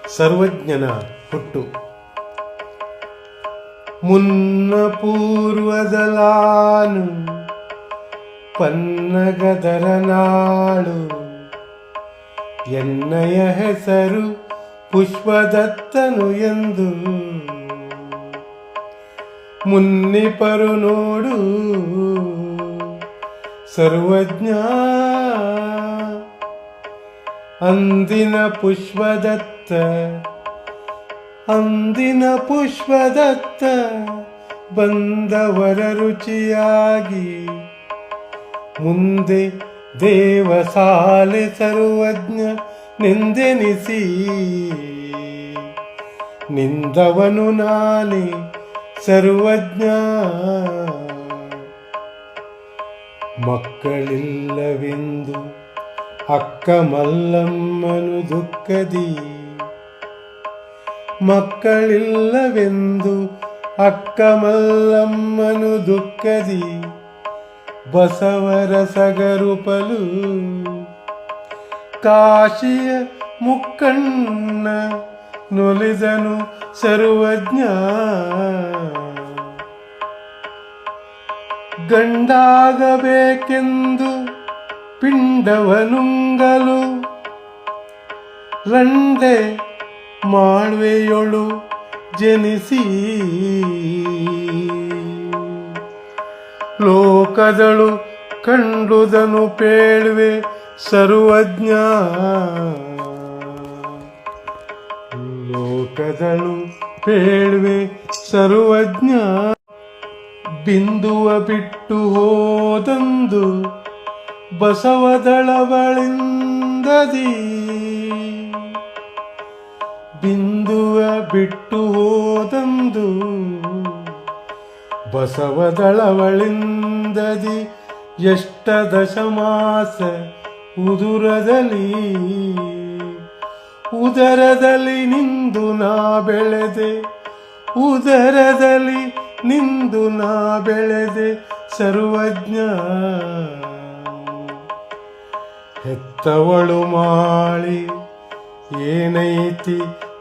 ಸರ್ವಜ್ಞನ ಹುಟ್ಟು. ಮುನ್ನ ಪೂರ್ವದಲಾನು ಪನ್ನಗದರ ನಾಳು, ಎನ್ನಯ ಹೆಸರು ಪುಷ್ಪದತ್ತನು ಎಂದು ಮುನ್ನಿಪರು ನೋಡು ಸರ್ವಜ್ಞ. ಅಂದಿನ ಪುಷ್ಪದತ್ತ ಬಂದವರ ರುಚಿಯಾಗಿ, ಮುಂದೆ ದೇವಸಾಲೆ ಸರ್ವಜ್ಞ ನೆಂದೆನಿಸಿ, ನಿಂದವನು ನಾನೇ ಸರ್ವಜ್ಞ. ಮಕ್ಕಳಿಲ್ಲವೆಂದು ಅಕ್ಕ ಮಲ್ಲಮ್ಮನು ದುಃಖದಿ, ಮಕ್ಕಳಿಲ್ಲವೆಂದು ಅಕ್ಕ ಮಲ್ಲಮ್ಮನು ದುಃಖದಿ, ಬಸವರ ಸಗರುಪಲು ಕಾಶಿಯ ಮುಕ್ಕಣ್ಣ ನೊಲಿದನು ಸರ್ವಜ್ಞ. ಗಂಡಾಗಬೇಕೆಂದು ಪಿಂಡವನುಂಗಲು ರಂಡೆ ಮಾಳ್ವೆಯೊಳು ಜನಿಸಿ, ಲೋಕದಳು ಕಂಡುದನು ಪೇಳ್ವೆ ಸರ್ವಜ್ಞ. ಲೋಕದಳು ಪೇಳ್ವೆ ಸರ್ವಜ್ಞ. ಬಿಂದುವ ಬಿಟ್ಟು ಹೋದಂದು ಬಸವದಳವಳಿಂದದಿ, ಬಿಂದುವ ಬಿಟ್ಟು ಹೋದಂದು ಬಸವದಳವಳಿಂದದಿ, ಎಷ್ಟ ದಶಮಾಸ ಉದರದಲ್ಲಿ ನಿಂದು ನಾ ಬೆಳೆದೆ, ಉದರದಲ್ಲಿ ನಿಂದು ನಾ ಬೆಳೆದೆ ಸರ್ವಜ್ಞ. ಹೆತ್ತವಳು ಮಾಳಿ ಏನೈತಿ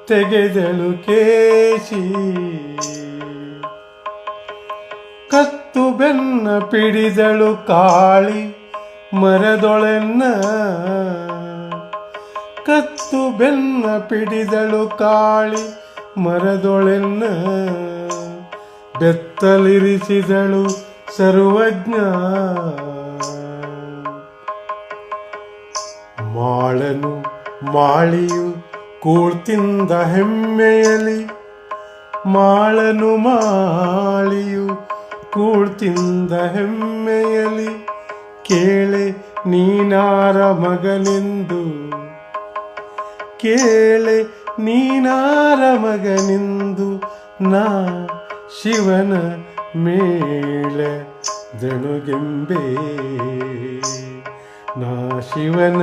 ತೆಗೆದಳು ಕೇಶಿ, ಕತ್ತು ಬೆನ್ನ ಪಿಡಿದಳು ಕಾಳಿ ಮರದೊಳೆನ್ನ, ಕತ್ತು ಬೆನ್ನ ಪಿಡಿದಳು ಕಾಳಿ ಮರದೊಳೆನ್ನ, ಬೆತ್ತಲಿರಿಸಿದಳು ಸರ್ವಜ್ಞ. ಮಾಳನು ಮಾಳಿಯು ಕೂಳ್ತಿಂದ ಹೆಮ್ಮೆಯಲಿ, ಮಾಳನು ಮಾಳಿಯು ಕೂಳ್ತಿಂದ ಹೆಮ್ಮೆಯಲಿ, ಕೇಳೆ ನೀನಾರ ಮಗನೆಂದು, ಕೇಳೆ ನೀನಾರ ಮಗನೆಂದು, ನಾ ಶಿವನ ಮೇಳದಣುಗೆಂಬೆ, ನಾ ಶಿವನ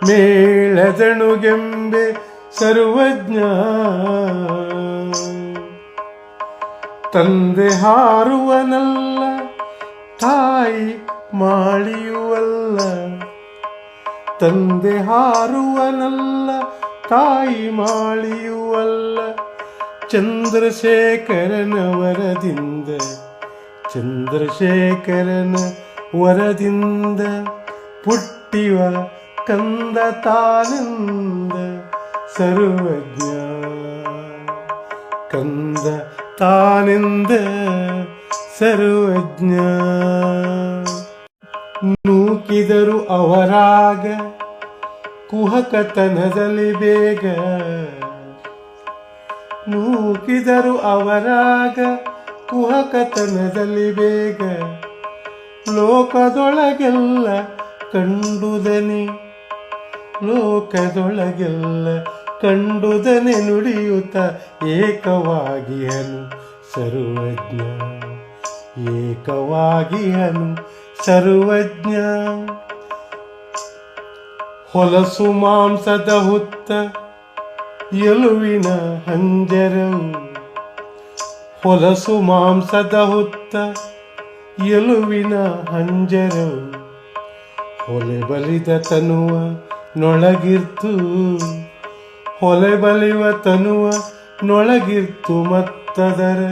ಮೇಳದಣುಗೆಂಬೆ ಸರ್ವಜ್ಞ. ತಂದೆ ಹಾರುವನಲ್ಲ ತಾಯಿ ಮಾಳಿಯುವಲ್ಲ, ತಂದೆ ಹಾರುವನಲ್ಲ ತಾಯಿ ಮಾಳಿಯುವಲ್ಲ, ಚಂದ್ರಶೇಖರನ ವರದಿಂದ, ಚಂದ್ರಶೇಖರನ ವರದಿಂದ ಪುಟ್ಟಿವ ಕಂದ ತಾನೆಂದ ಸರ್ವಜ್ಞ, ಕಂದ ತಾನೆಂದ ಸರ್ವಜ್ಞ. ನೂಕಿದರು ಅವರಾಗ ಕುಹಕತನದಲ್ಲಿ ಬೇಗ, ನೂಕಿದರು ಅವರಾಗ ಕುಹಕತನದಲ್ಲಿ ಬೇಗ, ಲೋಕದೊಳಗೆಲ್ಲ ಕಂಡುದನೆ, ಲೋಕದೊಳಗೆಲ್ಲ ಕಂಡುದನೆ ನುಡಿಯುತ್ತ ಏಕವಾಗಿಯನು ಸರ್ವಜ್ಞ, ಏಕವಾಗಿಯನು ಸರ್ವಜ್ಞ. ಹೊಲಸು ಮಾಂಸದ ಹುತ್ತ ಎಲುವಿನ ಹಂಜರವು, ಹೊಲಸು ಮಾಂಸದ ಹುತ್ತ ಎಲುವಿನ ಹಂಜರವು, ಹೊಲೆ ಬಲಿದ ತನುವ ನೊಳಗಿರ್ತು, ಹೊಲೆ ಬಲಿವ ತನುವ ನೊಳಗಿರ್ತು ಮತ್ತದರ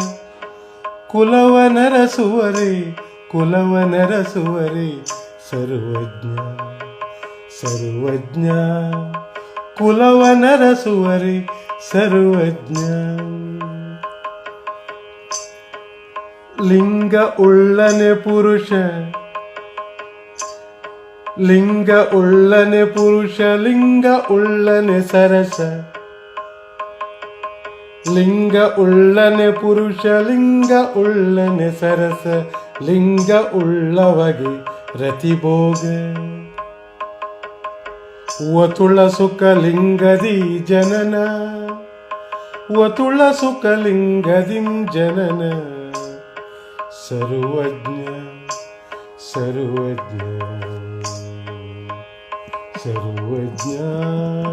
ಕುಲವ ನರಸುವರೆ ಸರ್ವಜ್ಞ ಸರ್ವಜ್ಞ ಕುಲವ ನರಸುವರೆ ಸರ್ವಜ್ಞ. ಲಿಂಗ ಉಳ್ಳನೆ ಪುರುಷ ಲಿಂಗ ಉಳ್ಳನೆ ಸರಸ ಲಿಂಗ ಉಳ್ಳನೆ ಪುರುಷ ಲಿಂಗ ಉಳ್ಳನೆ ಸರಸ ಲಿಂಗ ಉಳ್ಳವಗೆ ರತಿಭೋಗ ವತುಳ ಸುಖ ಲಿಂಗದಿ ಜನನ ವತುಳ ಸುಖ ಲಿಂಗದಿಂ ಜನನ ಸರ್ವಜ್ಞ ಸರ್ವಜ್ಞ ಸರ್ವಜ್ಞ.